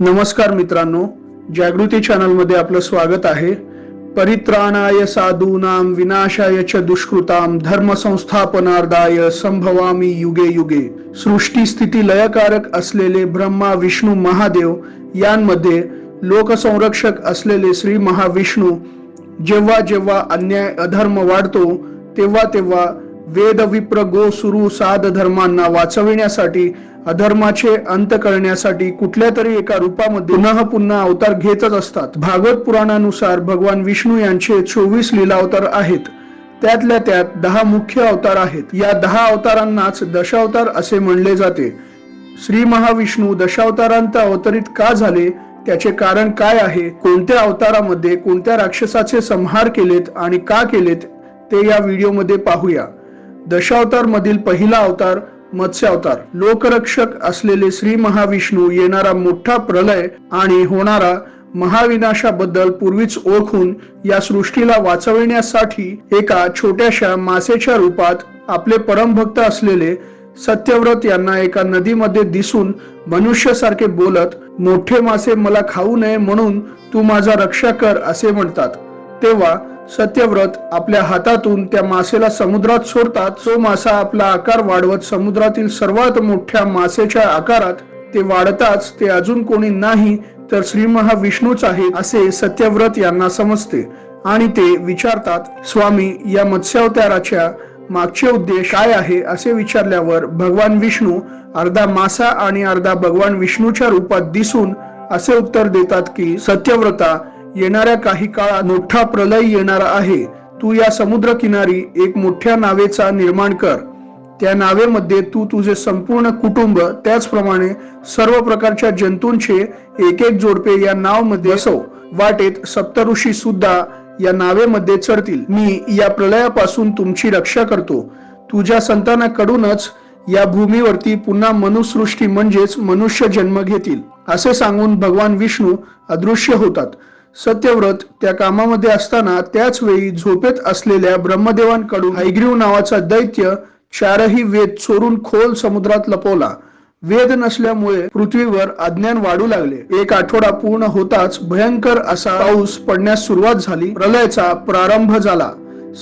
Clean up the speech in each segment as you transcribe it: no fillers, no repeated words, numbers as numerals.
नमस्कार मित्रांनो, जागृती चॅनल मध्ये आपलं स्वागत आहे। परित्राणाय साधूनां विनाशाय च दुष्कृतां धर्म संस्थापनार्थाय संभवामी युगे युगे। सृष्टी स्थिती लयकारक असलेले ब्रह्मा विष्णू महादेव यांमध्ये लोकसंरक्षक असलेले श्री महाविष्णू जेव्हा जेव्हा अन्याय अधर्म वाढतो तेव्हा तेव्हा वेद विप्र गो सुरू साध धर्मांना वाचविण्यासाठी अधर्माचे अंत करण्यासाठी कुठल्या तरी एका रूपामध्ये पुन्हा पुन्हा अवतार घेतच असतात। भागवत पुराणानुसार भगवान विष्णू यांचे 24 लीलावतार आहेत। त्यातल्या त्यात 10 मुख्य अवतार आहेत। या 10 अवतारांनाच दशावतार असे म्हणले जाते। श्री महाविष्णू दशावतारांत अवतरित का झाले, त्याचे कारण काय आहे, कोणत्या अवतारामध्ये कोणत्या राक्षसाचे संहार केलेत आणि का केलेत ते या व्हिडिओमध्ये पाहूया। दशावतार मधील पहिला अवतार मत्स्य अवतार। लोकरक्षक असलेले श्री महाविष्णू येणारा मोठा प्रलय आणि होणारा महाविनाशाबद्दल पूर्वीच ओळखून या सृष्टीला वाचविण्यासाठी एका छोट्याशा मासेच्या रूपात आपले परमभक्त असलेले सत्यव्रत यांना एका नदीमध्ये दिसून मनुष्यासारखे बोलत, मोठे मासे मला खाऊ नये म्हणून तू माझा रक्षा कर असे म्हणतात। तेव्हा सत्यव्रत आपल्या हातातून त्या मासेला समुद्रात सोडतात। तो मासा आपला आकार वाढवत समुद्रातील सर्वात मोठ्या मासेच्या आकारात ते वाढताच ते अजून कोणी नाही तर श्री महाविष्णूच आहे असे सत्यव्रत यांना समजते आणि ते विचारतात, स्वामी या मत्स्यावताराच्या मागचे उद्देश काय आहे असे विचारल्यावर भगवान विष्णू अर्धा मासा आणि अर्धा भगवान विष्णूच्या रूपात दिसून असे उत्तर देतात की सत्यव्रता, येणाऱ्या काही काळात मोठा प्रलय येणार आहे। तू या समुद्र किनारी एक मोठ्या नावेचा निर्माण कर। त्या नावेमध्ये तू तुझे संपूर्ण कुटुंब त्याचप्रमाणे सर्व प्रकारच्या जंतूंचे एक एक जोडपे या नावमध्ये बसव। वाटेत सप्तऋषी सुद्धा या नावेमध्ये चढतील। मी या प्रलयापासून तुमची रक्षा करतो। तुझ्या संतानाकडूनच या भूमीवरती पुन्हा मनुसृष्टी म्हणजेच मनुष्य जन्म घेतील असे सांगून भगवान विष्णू अदृश्य होतात। सत्यव्रत त्या कामामध्ये असताना त्याच वेळी झोपेत असलेल्या ब्रह्मदेवांकडून हयग्रीव नावाचा दैत्य 4ही वेद चोरून खोल समुद्रात लपवला। वेद नसल्यामुळे पृथ्वीवर अज्ञान वाढू लागले। एक आठवडा पूर्ण होताच भयंकर असा पाऊस पडण्यास सुरुवात झाली। प्रलयाचा प्रारंभ झाला।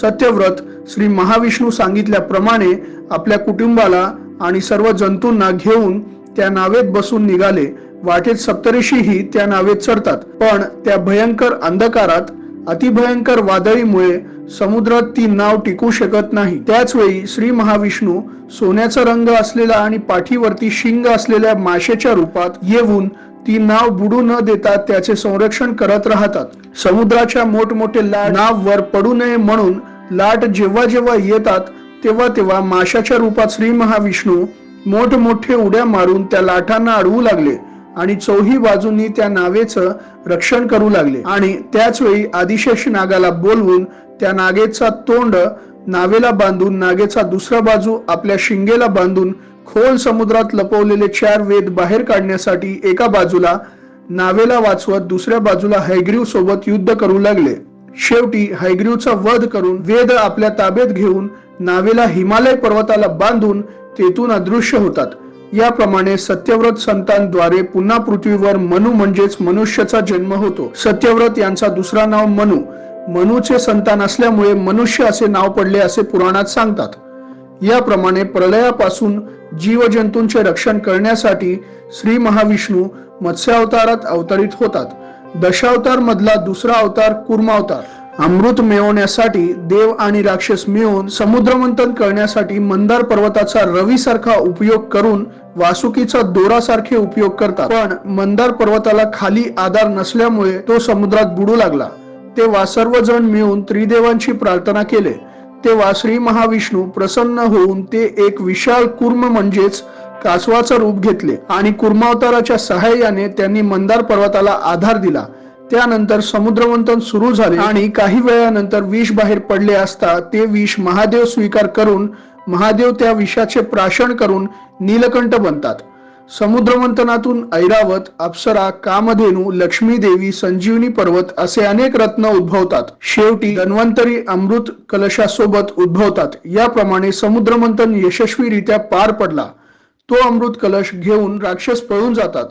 सत्यव्रत श्री महाविष्णू सांगितल्याप्रमाणे आपल्या कुटुंबाला आणि सर्व जंतूंना घेऊन त्या नावेत बसून निघाले। वाटेत सप्तऋषीही त्या नावेत चढतात, पण त्या भयंकर अंधकारात अतिभयंकर वादळीमुळे समुद्रात ती नाव टिकू शकत नाही। त्याच वेळी श्री महाविष्णू सोन्याचा रंग असलेला आणि पाठीवरती शिंग असलेल्या माशेच्या रूपात येऊन ती नाव बुडू न देता त्याचे संरक्षण करत राहतात। समुद्राच्या मोठमोठे लाट नाव वर पडू नये म्हणून लाट जेव्हा जेव्हा येतात तेव्हा तेव्हा माशाच्या रूपात श्री महाविष्णू मोठमोठे उड्या मारून त्या लाटांना अडवू लागले आणि चौही बाजूंनी त्या नावेचं रक्षण करू लागले। आणि त्याच वेळी आदिशेष नागाला बोलवून त्या नागेचा तोंड नावेला बांधून नागेचा दुसरा बाजू आपल्या शिंगेला बांधून खोल समुद्रात लपवलेले 4 वेद बाहेर काढण्यासाठी एका बाजूला नावेला वाचवत दुसऱ्या बाजूला हयग्रीव सोबत युद्ध करू लागले। शेवटी हयग्रीवचा वध करून वेद आपल्या ताब्यात घेऊन नावेला हिमालय पर्वताला बांधून तेथून अदृश्य होतात। याप्रमाणे सत्यव्रत संतांद्वारे पुन्हा पृथ्वीवर मनु म्हणजेच मनुष्याचा जन्म होतो। सत्यव्रत यांचा दुसरा नाव मनु। मनुचे संतान असल्यामुळे मनुष्य असे नाव पडले असे पुराणात सांगतात। याप्रमाणे प्रलयापासून जीवजंतूंचे रक्षण करण्यासाठी श्री महाविष्णू मत्स्यावतारात अवतरित होतात। दशावतार मधला दुसरा अवतार कूर्मावतार। अमृत मिळवण्यासाठी देव आणि राक्षस मिळून समुद्रमंथन करण्यासाठी मंदार पर्वताचा रवीसारखा उपयोग करून वासुकीचा दोरासारखे उपयोग करतात। पण मंदार पर्वताला खाली आधार नसल्यामुळे तो समुद्रात बुडू लागला। तेव्हा सर्वजण मिळून त्रिदेवांची प्रार्थना केले। तेव्हा श्री महाविष्णू प्रसन्न होऊन ते एक विशाल कूर्म म्हणजेच कासवाचं रूप घेतले आणि कूर्मावताराच्या सहाय्याने त्यांनी मंदार पर्वताला आधार दिला। त्यानंतर समुद्रमंथन सुरू झाले आणि काही वेळानंतर विष बाहेर पडले असता ते विष महादेव स्वीकार करून महादेव त्या विषाचे प्राशन करून नीलकंठ बनतात। समुद्रमंथनातून ऐरावत, अप्सरा, कामधेनू, लक्ष्मी देवी, संजीवनी पर्वत असे अनेक रत्न उद्भवतात। शेवटी धन्वंतरी अमृत कलशासोबत उद्भवतात। याप्रमाणे समुद्रमंथन यशस्वीरित्या पार पडला। तो अमृत कलश घेऊन राक्षस पळून जातात।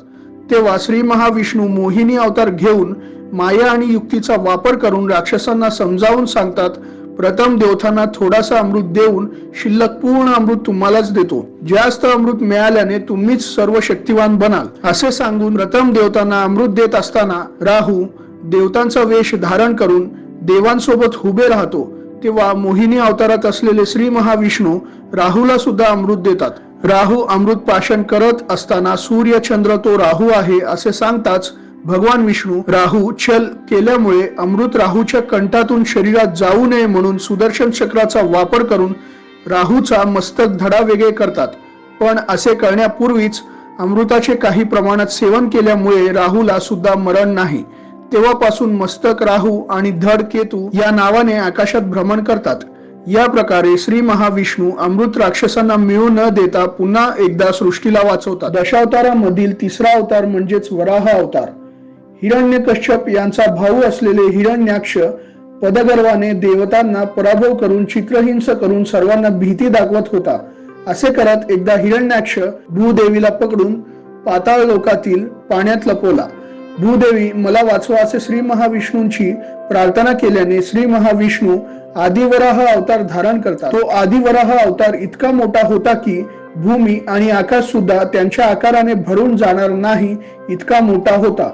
तेव्हा श्री महाविष्णू मोहिनी अवतार घेऊन माया आणि युक्तीचा वापर करून राक्षसांना समजावून सांगतात, प्रथम देवतांना थोडासा अमृत देऊन शिल्लक पूर्ण अमृत तुम्हालाच देतो, जास्त अमृत मिळाल्याने तुम्हीच सर्व शक्तिवान बनाल असे सांगून प्रथम देवतांना अमृत देत असताना राहू देवतांचा वेश धारण करून देवांसोबत उभे राहतो। तेव्हा मोहिनी अवतारात असलेले श्री महाविष्णू राहूला सुद्धा अमृत देतात। राहू अमृत पाशन करत असताना सूर्य चंद्र तो राहू आहे असे सांगताच भगवान विष्णू राहू छल केल्यामुळे अमृत राहूच्या कंठातून शरीरात जाऊ नये म्हणून सुदर्शन चक्राचा वापर करून राहूचा मस्तक धडा वेगळे करतात। पण असे करण्यापूर्वीच अमृताचे काही प्रमाणात सेवन केल्यामुळे राहूला सुद्धा मरण नाही। तेव्हापासून मस्तक राहू आणि धड केतू या नावाने आकाशात भ्रमण करतात। या प्रकारे श्री महाविष्णू अमृत राक्षसांना मिळू न देता पुन्हा एकदा सृष्टीला वाचवतात। दशावतारामधील तिसरा अवतार म्हणजेच वराह अवतार। हिरण्यकश्यप यांचा भाऊ असलेले हिरण्याक्ष पदगर्वाने देवतांना पराभव करून चित्रहिंस करून सर्वांना भीती दाखवत होता। असे करत एकदा हिरण्याक्ष भूदेवीला पकडून पाताळ लोकातील पाण्यात लपवला। भूदेवी मला वाचवा असे श्री महाविष्णूंची प्रार्थना केल्याने श्री महाविष्णू आदिवराह अवतार धारण करतात। तो आदिवराह अवतार इतका मोठा होता की भूमी आणि आकाश सुद्धा त्यांच्या आकाराने भरून जाणार नाही इतका मोठा होता।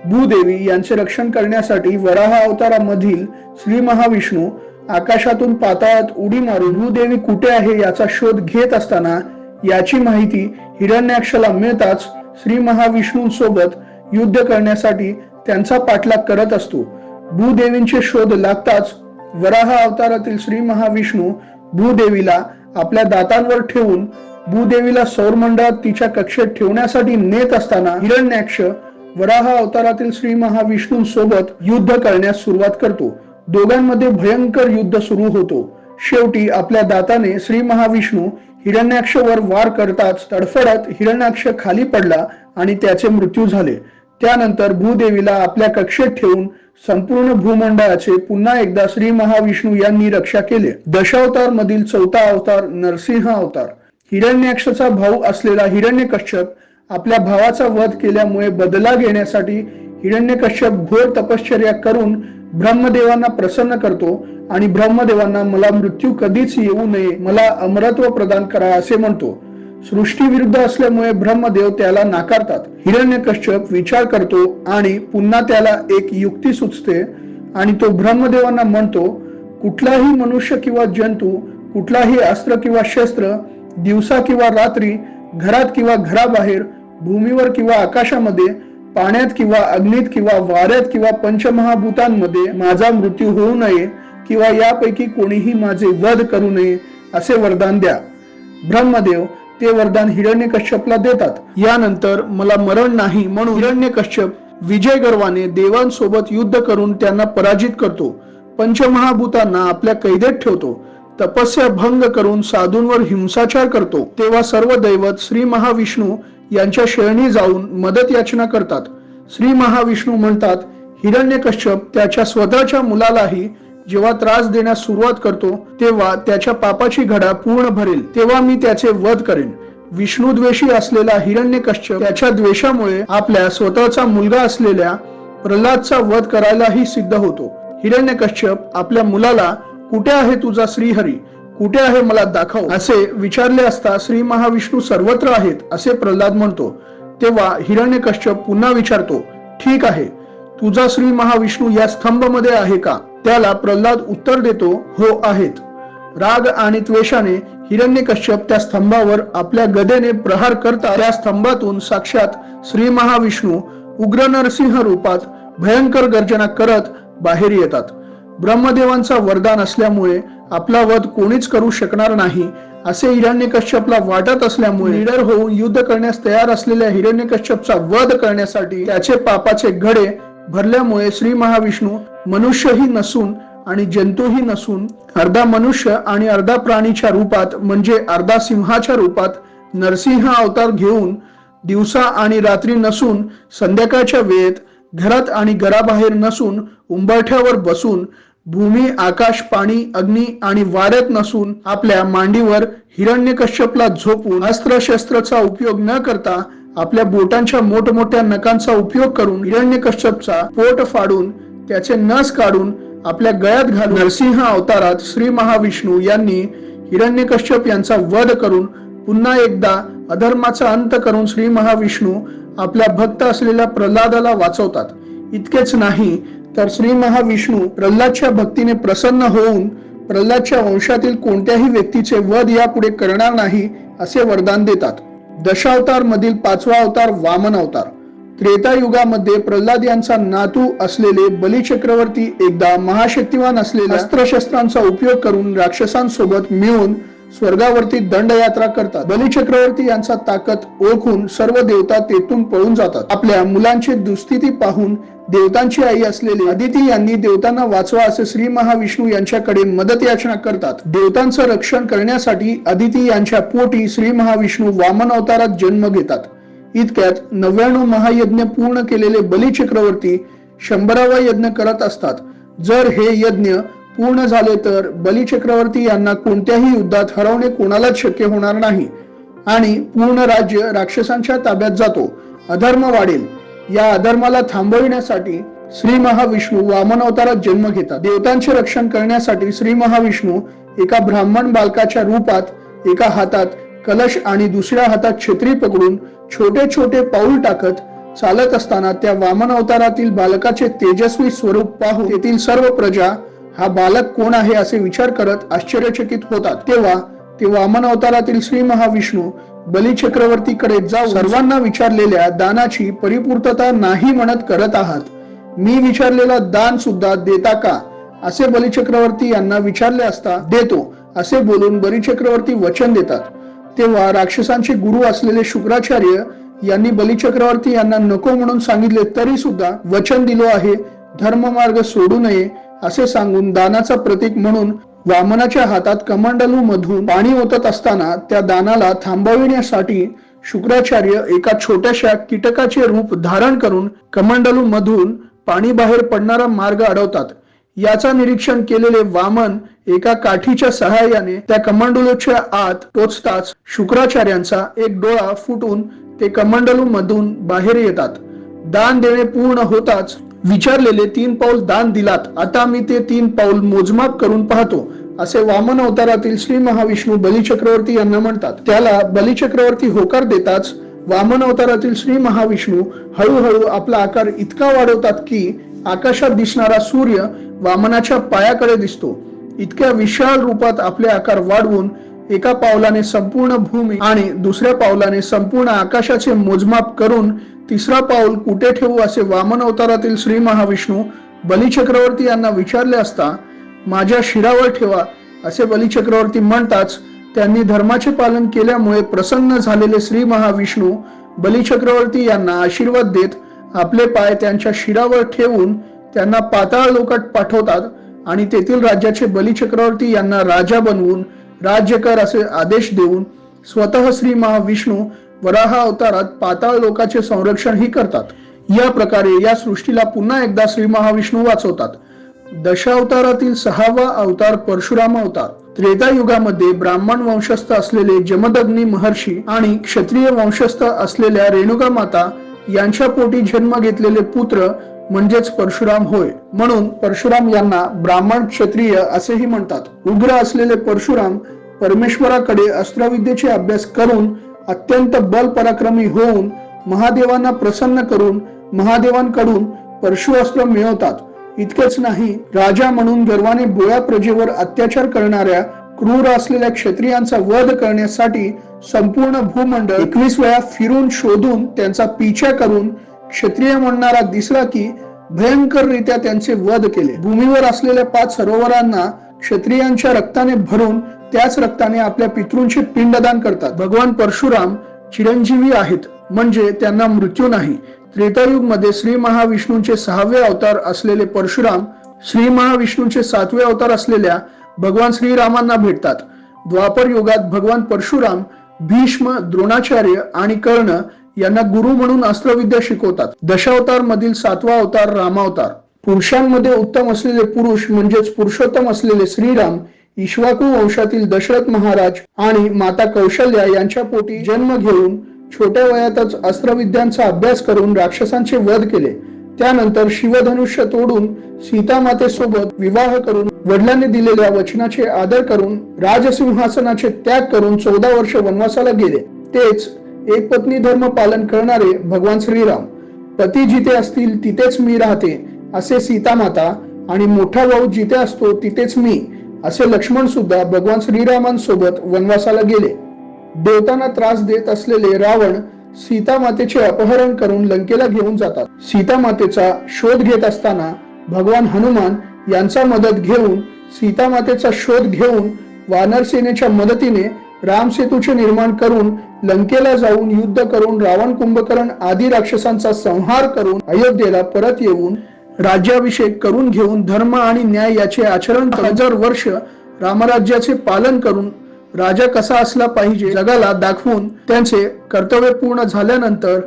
भूदेवी यांचे रक्षण करण्यासाठी वराह अवतारामधील श्री महाविष्णू आकाशातून पाताळात उडी मारून भूदेवी कुठे आहे याचा शोध घेत असताना याची माहिती हिरण्याक्षला मिळताच श्री महाविष्णूंसोबत युद्ध करण्यासाठी त्यांचा पाठलाग करत असतो। भूदेवींचे शोध लागताच वराह अवतारातील श्री महाविष्णू भूदेवीला आपल्या दातांवर ठेवून भूदेवीला सौरमंडळात तिच्या कक्षेत ठेवण्यासाठी नेत असताना हिरण्याक्ष वराह अवतारातील श्री महाविष्णूंसोबत युद्ध करण्यास सुरुवात करतो। दोघांमध्ये भयंकर युद्ध सुरू होतो। शेवटी आपल्या दाताने श्री महाविष्णू हिरण्याक्षवर वार करताच तडफडत हिरण्याक्ष खाली पडला आणि त्याचे मृत्यू झाले। त्यानंतर भूदेवीला आपल्या कक्षेत ठेवून संपूर्ण भूमंडळाचे पुन्हा एकदा श्री महाविष्णू यांनी रक्षा केले। दशावतार मधील चौथा अवतार नरसिंह अवतार। हिरण्याक्षचा भाऊ असलेला हिरण्यकश्यप आपल्या भावाचा वध केल्यामुळे बदला घेण्यासाठी हिरण्यकश्यप घोर तपश्चर्या करून ब्रह्मदेवांना प्रसन्न करतो आणि ब्रह्मदेवांना मला मृत्यू कधीच येऊ नये, मला अमरत्व प्रदान करा असे म्हणतो। सृष्टी विरुद्ध असल्यामुळे ब्रह्मदेव त्याला नाकारतात। हिरण्यकश्यप विचार करतो आणि पुन्हा त्याला एक युक्ती सुचते आणि तो ब्रह्मदेवांना म्हणतो, कुठलाही मनुष्य किंवा जंतू, कुठलाही अस्त्र किंवा शस्त्र दिवसा किंवा रात्री, घरात किंवा घराबाहेर, भूमीवर किंवा आकाशामध्ये, पाण्यात किंवा अग्नीत किंवा वाऱ्यात किंवा पंचमहाभूतांमध्ये माझा मृत्यू होऊ नये किंवा यापैकी कोणीही माझे वध करू नये असे वरदान द्या। ब्रह्मदेव ते वरदान हिरण्यकश्यपला देतात। यानंतर मला मरण नाही म्हणून हिरण्यकश्यप विजय गर्वाने देवांसोबत युद्ध करून त्यांना पराजित करतो। पंचमहाभूतांना आपल्या कैदेत ठेवतो। तपस्या भंग करून साधूंवर हिंसाचार करतो। तेव्हा सर्व दैवत श्री महाविष्णू यांच्या शरणी जाऊन मदत याचना करतात। श्री महाविष्णू म्हणतात, हिरण्यकश्यप त्याच्या स्वतःच्या मुलालाही जेव्हा त्रास देण्यास सुरुवात करतो तेव्हा त्याच्या पापाची घडा पूर्ण भरेल, तेव्हा मी त्याचे वध करेन। विष्णुद्वेषी असलेला हिरण्यकश्यप त्याच्या द्वेषामुळे आपल्या स्वतःचा मुलगा असलेल्या प्रल्हादचा वध करायलाही सिद्ध होतो। हिरण्यकश्यप आपल्या मुलाला, कुठे आहे तुझा श्रीहरी, कुठे आहे मला दाखव असे विचारले असता श्री महाविष्णू सर्वत्र आहेत असे प्रल्हाद म्हणतो। तेव्हा हिरण्यकश्यप पुन्हा विचारतो, ठीक आहे, तुझा श्री महाविष्णू या स्तंभामध्ये आहे का? त्याला प्रल्हाद उत्तर देतो, हो आहेत। राग आणि त्वेषाने हिरण्यकश्यप त्या स्तंभावर आपल्या गदेने प्रहार करता त्या स्तंभातून साक्षात श्री महाविष्णू उग्र नरसिंह रूपात भयंकर गर्जना करत बाहेर येतात। ब्रह्मदेवांचा वरदान असल्यामुळे आपला वध कोणीच करू शकणार नाही असे हिरण्यकश्यपला वाटत असल्यामुळे निडर होऊन युद्ध करण्यास तयार असलेल्या हिरण्यकश्यपचा वध करण्यासाठी त्याचे पापाचे घडे भरल्यामुळे श्री महाविष्णू मनुष्यही नसून आणि जंतूही नसून अर्धा मनुष्य आणि अर्धा प्राणीच्या रूपात म्हणजे अर्धा सिंहाच्या रूपात नरसिंह अवतार घेऊन दिवसा आणि रात्री नसून संध्याकाळच्या वेळेत घरात आणि घराबाहेर नसून उंबरठ्यावर बसून भूमी आकाश पाणी अग्नी आणि वाऱ्यात नसून आपल्या मांडीवर हिरण्यकश्यपला झोपून अस्त्र शस्त्राचा उपयोग न करता आपल्या बोटांच्या मोठमोठ्या नखांचा उपयोग करून हिरण्यकश्यपचा पोट फाडून त्याचे नस काढून आपल्या गळ्यात घालून नरसिंह अवतारात श्री महाविष्णू यांनी हिरण्यकश्यप यांचा वध करून पुन्हा एकदा अधर्माचा अंत करून श्री महाविष्णू आपल्या भक्त असलेल्या प्रल्हादाला वाचवतात. इतकेच नाही तर श्री महाविष्णू प्रल्हादच्या भक्तीने प्रसन्न होऊन प्रल्हादच्या वंशातील कोणत्याही व्यक्तीचे वध यापुढे करणार नाही असे वरदान देतात. दशावतार मधील 5वा अवतार वामन अवतार. त्रेतायुगामध्ये प्रल्हाद यांचा नातू असलेले बली चक्रवर्ती एकदा महाशक्तिवान असलेल्या अस्त्रशस्त्रांचा उपयोग करून राक्षसांसोबत मिळून स्वर्गावरती दंडयात्रा करतात. बली चक्रवर्ती यांचा ताकद ओळखून सर्व देवता तेथून पळून जातात. आपल्या मुलांची दुस्थिती पाहून देवतांची आई असलेली अदिती यांनी देवतांना वाचवा असे श्री महाविष्णू यांच्याकडे मदत याचना करतात. देवतांचं रक्षण करण्यासाठी अदिती यांच्या पोटी श्री महाविष्णू वामन अवतारात जन्म घेतात. इतक्यात 99 महायज्ञ पूर्ण केलेले बली चक्रवर्ती 100वा यज्ञ करत असतात. जर हे यज्ञ पूर्ण झाले तर बली चक्रवर्ती यांना कोणत्याही युद्धात हरवणे कोणालाच शक्य होणार नाही आणि पूर्ण राज्य राक्षसांच्या ताब्यात जातो. अधर्म वाढेल. या अधर्माला थांबविण्यासाठी श्री महाविष्णू वामन अवतारात जन्म घेतात. देवतांचे रक्षण करण्यासाठी श्री महाविष्णू एका ब्राह्मण बालकाच्या रूपात एका हातात कलश आणि दुसऱ्या हातात छत्री पकडून छोटे छोटे पाऊल टाकत चालत असताना त्या वामन अवतारातील बालकाचे तेजस्वी स्वरूप पाहून तेथील सर्व प्रजा हा बालक कोण आहे असे विचार करत आश्चर्यचकित होतात. तेव्हा ते वामन अवतारातील श्री महाविष्णू बली चक्रवर्तीकडे जाऊन सर्वांना विचारलेल्या दानाची परिपूर्तता नाही म्हणत करत आहात. मी विचारलेला दान सुद्धा देता का असे बली चक्रवर्ती यांना विचारले असता देतो असे बोलून बली चक्रवर्ती वचन देतात. तेव्हा राक्षसांचे गुरु असलेले शुक्राचार्य यांनी बली चक्रवर्ती यांना नको म्हणून सांगितले तरी सुद्धा वचन दिलो आहे, धर्ममार्ग सोडू नये असे सांगून दानाचा प्रतीक म्हणून वामनाच्या हातात कमंडलू मधून पाणी ओतत असताना त्या दानाला थांबविण्यासाठी शुक्राचार्य एका छोट्याशा कीटकाचे रूप धारण करून कमंडलू मधून पाणी बाहेर पडणारा मार्ग अडवतात. याचा निरीक्षण केलेले वामन एका काठीच्या सहाय्याने त्या कमंडलूच्या आत टोचताच शुक्राचार्यांचा एक डोळा फुटून ते कमंडलू मधून बाहेर येतात. दान देणे पूर्ण होताच विचारलेले 3 पाऊल दान दिलात, आता मी ते 3 पाऊल मोजमाप करून पाहतो असे वामन अवतारातील श्री महाविष्णू बली चक्रवर्ती यांना म्हणतात. त्याला बली चक्रवर्ती होकार देताच वामन अवतारातील श्री महाविष्णू हळूहळू आपला आकार इतका वाढवतात की आकाशात दिसणारा सूर्य वामनाच्या पायाकडे दिसतो. इतक्या विशाल रूपात आपले आकार वाढवून एका पावलाने संपूर्ण भूमी आणि दुसऱ्या पावलाने संपूर्ण आकाशाचे मोजमाप करून तिसरा पाऊल कुठे ठेवू असे वामन अवतारातील श्री महाविष्णू बली चक्रवर्ती यांना विचारले असता माझ्या शिरावर ठेवा असे बली चक्रवर्ती म्हणताच त्यांनी धर्माचे पालन केल्यामुळे प्रसन्न झालेले श्री महाविष्णू बली चक्रवर्ती यांना आशीर्वाद देत आपले पाय त्यांच्या शिरावर ठेवून त्यांना पाताळ लोकात पाठवतात आणि तेथील राज्याचे बली चक्रवर्ती यांना राजा बनवून राज्य कर असे आदेश देऊन स्वतः श्री महाविष्णू वराह अवतारात पाताळ लोकाचे संरक्षण ही करतात. या प्रकारे या सृष्टीला पुन्हा एकदा श्री महाविष्णू वाचवतात. दशावतारातील 6वा अवतार परशुराम अवतार. त्रेतायुगामध्ये ब्राह्मण वंशस्थ असलेले जमदग्नी महर्षी आणि क्षत्रिय वंशस्थ असलेल्या रेणुका माता यांच्या पोटी जन्म घेतलेले पुत्र म्हणजेच परशुराम होय. म्हणून परशुराम यांना ब्राह्मण क्षत्रिय असेही म्हणतात. उग्र असलेले परशुराम परमेश्वराकडे अस्त्रविद्येचे अभ्यास करून अत्यंत बल पराक्रमी होऊन महादेवांना प्रसन्न करून महादेवांकडून परशुअस्त्र मिळवतात. इतकेच नाही, राजा म्हणून गर्वाने बोळ्या प्रजेवर अत्याचार करणाऱ्या क्रूर असलेल्या क्षत्रियांचा वध करण्यासाठी संपूर्ण भूमंडळ 21 वेळा फिरून शोधून त्यांचा पिछा करून क्षत्रिय म्हणणारा दिसला की भयंकर रीत्या त्यांचे वध केले. भूमीवर असलेल्या 5 सरोवरांना क्षत्रियांच्या रक्ताने भरून त्याच रक्ताने आपल्या पितृंचे पिंडदान करतात. भगवान परशुराम चिरंजीवी आहेत म्हणजे त्यांना मृत्यू नाही. त्रेतायुग मध्ये श्री महाविष्णूंचे 6वे अवतार असलेले परशुराम श्री महाविष्णूंचे 7वे अवतार असलेल्या भगवान श्रीरामांना भेटतात. द्वापर युगात भगवान परशुराम भीष्म, द्रोणाचार्य आणि कर्ण यांना गुरु म्हणून अस्त्रविद्या शिकवतात. दशावतार मधील 7वा अवतार रामावतार. पुरुषांमध्ये उत्तम असलेले पुरुष म्हणजेच पुरुषोत्तम असलेले श्रीराम इक्ष्वाकू वंशातील दशरथ महाराज आणि माता कौशल्या यांच्या पोटी जन्म घेऊन छोट्या वयातच अस्त्रविद्यांचा अभ्यास करून राक्षसांचे वध केले। त्यानंतर शिवधनुष्य तोडून सीतामातेसोबत विवाह करून वडिलांनी दिलेल्या वचनाचे आदर करून राजसिंहासनाचे त्याग करून 14 वर्ष वनवासाला गेले। तेच एक पत्नी धर्म पालन करणारे भगवान श्रीराम। पती जिथे असतील तिथेच मी राहते असे सीतामाता आणि मोठा भाऊ जिथे असतो तिथेच मी असे लक्ष्मण सुद्धा भगवान श्रीरामांसोबत वनवासाला गेले। देवतांना त्रास देत असलेले रावण सीतामातेचे अपहरण करून लंकेला घेऊन जातात। सीतामातेचा शोध घेत असताना भगवान हनुमान यांचा मदत घेऊन सीतामातेचा शोध घेऊन वानर सेनेच्या मदतीने रामसेतूचे निर्माण करून लंकेला जाऊन युद्ध करून रावण कुंभकर्ण आदी राक्षसांचा संहार करून अयोध्येला परत येऊन राज्याभिषेक करून घेऊन धर्म आणि न्याय याचे आचरण 1000 वर्ष रामराज्याचे पालन करून राजा कसा असला पाहिजे जगाला दाखवून त्यांचे कर्तव्य पूर्ण झाल्यानंतर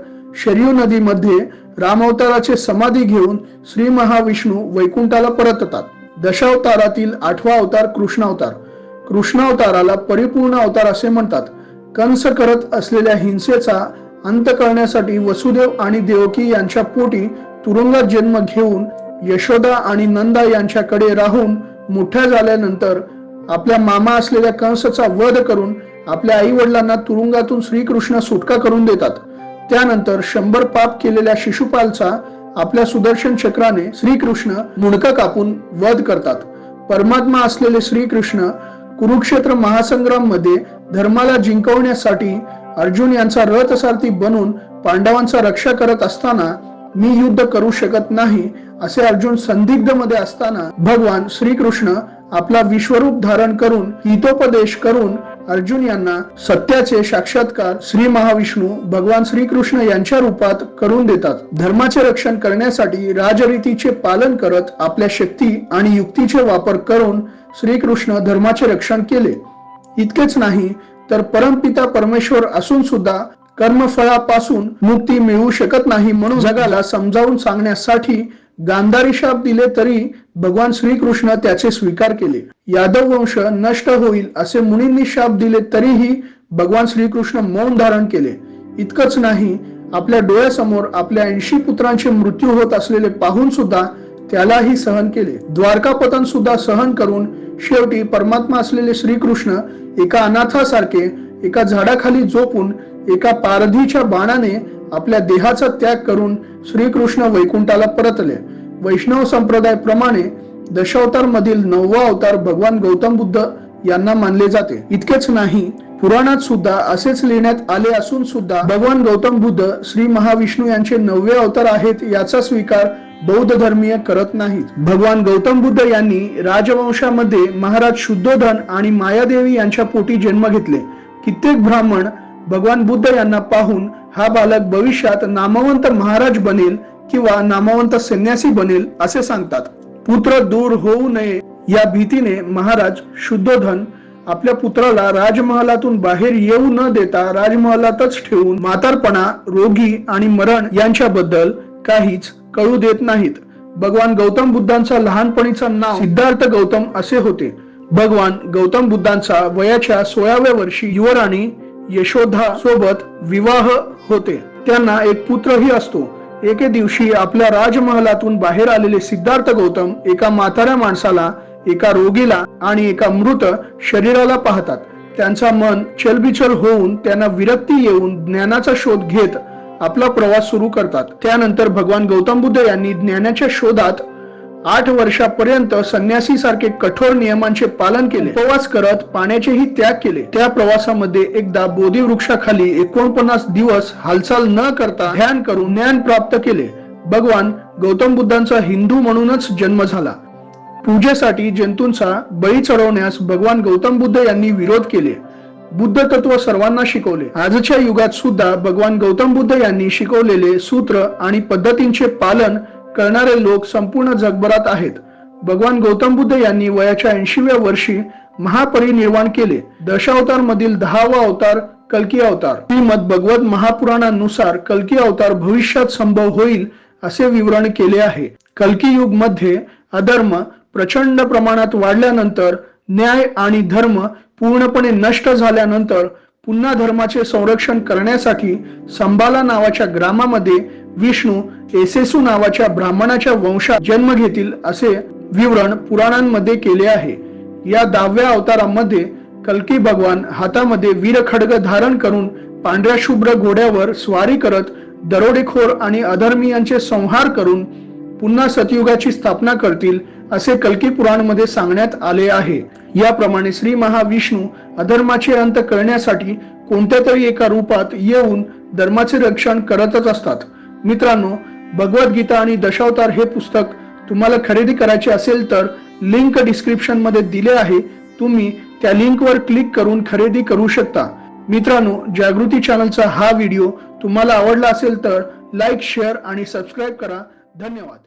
शरयू नदीमध्ये रामावताराचे समाधी घेऊन श्री महाविष्णू वैकुंठाला परततात। दशावतारातील 8वा अवतार कृष्णावतार। कृष्णावताराला परिपूर्ण अवतार असे म्हणतात। कंस करत असलेल्या हिंसेचा अंत करण्यासाठी वसुदेव आणि देवकी यांच्या पोटी तुरुंगात जन्म घेऊन यशोदा आणि नंदा यांच्याकडे राहून मोठ्या झाल्यानंतर आपल्या मामा असलेल्या कंसचा वध करून आपल्या आई वडिलांना तुरुंगातून श्रीकृष्ण सुटका करून देतात। त्यानंतर 100 पाप केलेल्या शिशुपालचा आपल्या सुदर्शन चक्राने श्रीकृष्ण मुंडका कापून वध करतात। परमात्मा असलेले श्रीकृष्ण कुरुक्षेत्र महासंग्राम मध्ये धर्माला जिंकवण्यासाठी अर्जुन यांचा रथसारथी बनून पांडवांचा रक्षा करत असताना मी युद्ध करू शकत नाही असे अर्जुन संदिग्ध मध्ये असताना भगवान श्रीकृष्ण आपला विश्वरूप धारण करून हितोपदेश करून अर्जुन यांना सत्याचे साक्षात्कार श्री महाविष्णू भगवान श्रीकृष्ण यांच्या रूपात करून देतात। धर्माचे रक्षण करण्यासाठी राजरीतीचे पालन करत आपल्या शक्ती आणि युक्तीचे वापर करून श्रीकृष्ण धर्माचे रक्षण केले। इतकेच नाही तर परमपिता परमेश्वर असून सुद्धा कर्मफळापासून मुक्ती मिळू शकत नाही म्हणून जगाला समजावून सांगण्यासाठी गांधारी शाप दिले तरी भगवान श्रीकृष्ण त्याचे स्वीकार केले। यादव वंश नष्ट होईल असे मुनींनी शाप दिले तरीही भगवान श्रीकृष्ण मौन धारण केले। इतकंच नाही आपल्या डोळ्यासमोर आपल्या 80 पुत्रांचे मृत्यू होत असलेले पाहून सुद्धा त्यालाही सहन केले। द्वारकापतन सुद्धा सहन करून शेवटी परमात्मा असलेले श्रीकृष्ण एका अनाथासारखे एका झाडाखाली झोपून एका पारधीच्या बाणाने आपल्या देहाचा त्याग करून श्रीकृष्ण वैकुंठाला परतले। वैष्णव संप्रदाय प्रमाणे दशावतार मधील 9वा अवतार भगवान गौतम बुद्ध यांना मानले जाते। इतकेच नाही पुराणात सुद्धा असेच लिहिण्यात आले असून सुद्धा भगवान गौतम बुद्ध श्री महाविष्णू यांचे 9वे अवतार आहेत याचा स्वीकार बौद्ध धर्मीय करत नाहीत। भगवान गौतम बुद्ध यांनी राजवंशामध्ये महाराज शुद्धोधन आणि मायादेवी यांच्या पोटी जन्म घेतले। कित्येक ब्राह्मण भगवान बुद्ध यांना पाहून हा बालक भविष्यात नामवंत महाराज बनेल किंवा नामवंत संन्यासी बनेल असे सांगतात। पुत्र दूर होऊ नये या भीतीने महाराज शुद्धोधन आपल्या पुत्राला राजमहालातून बाहेर येऊ न देता राजमहालातच ठेवून म्हातारपणा, रोगी आणि मरण यांच्याबद्दल काहीच कळू देत नाहीत। भगवान गौतम बुद्धांचा लहानपणीचा नाव सिद्धार्थ गौतम असे होते। भगवान गौतम बुद्धांचा वयाच्या 16व्या वर्षी युवराणी यशोदा सोबत विवाह होते। त्यांना एक पुत्रही असतो। एके दिवशी आपल्या राजमहालातून बाहेर आलेले सिद्धार्थ गौतम एका म्हाताऱ्या माणसाला, एका रोगीला आणि एका मृत शरीराला पाहतात। त्यांचा मन चलबिचल होऊन त्यांना विरक्ती येऊन ज्ञानाचा शोध घेत आपला प्रवास सुरू करतात। त्यानंतर भगवान गौतम बुद्ध यांनी ज्ञानाच्या शोधात 8 वर्षापर्यंत संन्यासी सारखे कठोर नियमांचे पालन केले, उपवास करत पाण्याचेही त्याग केले। त्या प्रवासामध्ये एकदा बोधी वृक्षाखाली 49 दिवस हालचाल न करता ध्यान करून ज्ञान प्राप्त केले। भगवान गौतम बुद्धांचा हिंदू म्हणूनच जन्म झाला। पूजेसाठी जंतूंचा बळी चढवण्यास भगवान गौतम बुद्ध यांनी विरोध केले। बुद्ध तत्व सर्वांना शिकवले। आजच्या युगात सुद्धा भगवान गौतम बुद्ध यांनी शिकवलेले सूत्र आणि पद्धतींचे पालन करणारे लोक संपूर्ण जगभरात आहेत। भगवान गौतम बुद्ध यांनी वयाच्या 80व्या वर्षी महापरिनिर्वाण केले। दशावतार मधील 10वा अवतार कल्की अवतार। श्रीमद भगवत महापुराणानुसार कल्की अवतार भविष्यात संभव होईल असे विवरण केले आहे। कल्की युग मध्ये अधर्म प्रचंड प्रमाणात वाढल्यानंतर न्याय आणि धर्म पूर्णपणे नष्ट झाल्यानंतर पुन्हा धर्माचे संरक्षण करण्यासाठी संबाला नावाच्या ग्रामामध्ये विष्णू एसेसू नावाच्या ब्राह्मणाच्या वंशात जन्म घेतील असे विवरण पुराणांमध्ये केले आहे। या 10व्या अवतारामध्ये कल्की भगवान हातामध्ये वीरखड्ग धारण करून पांढऱ्या शुभ्र घोड्यावर स्वारी करत दरोडेखोर आणि अधर्मीयांचे संहार करून पुन्हा सतयुगाची स्थापना करतील असे कल्की पुराणमध्ये सांगण्यात आले आहे। याप्रमाणे श्री महाविष्णू अधर्माचे अंत करण्यासाठी कोणत्या तरी एका रूपात येऊन धर्माचे रक्षण करतच असतात। मित्रांनो, भगवद्गीता आणि दशावतार हे पुस्तक तुम्हाला खरेदी करायचे असेल तर लिंक डिस्क्रिप्शन मध्ये दिले आहे, तुम्ही त्या लिंकवर क्लिक करून खरेदी करू शकता। मित्रांनो, जागृती चॅनलचा हा व्हिडिओ तुम्हाला आवडला असेल तर लाईक, शेअर आणि सबस्क्राईब करा। धन्यवाद।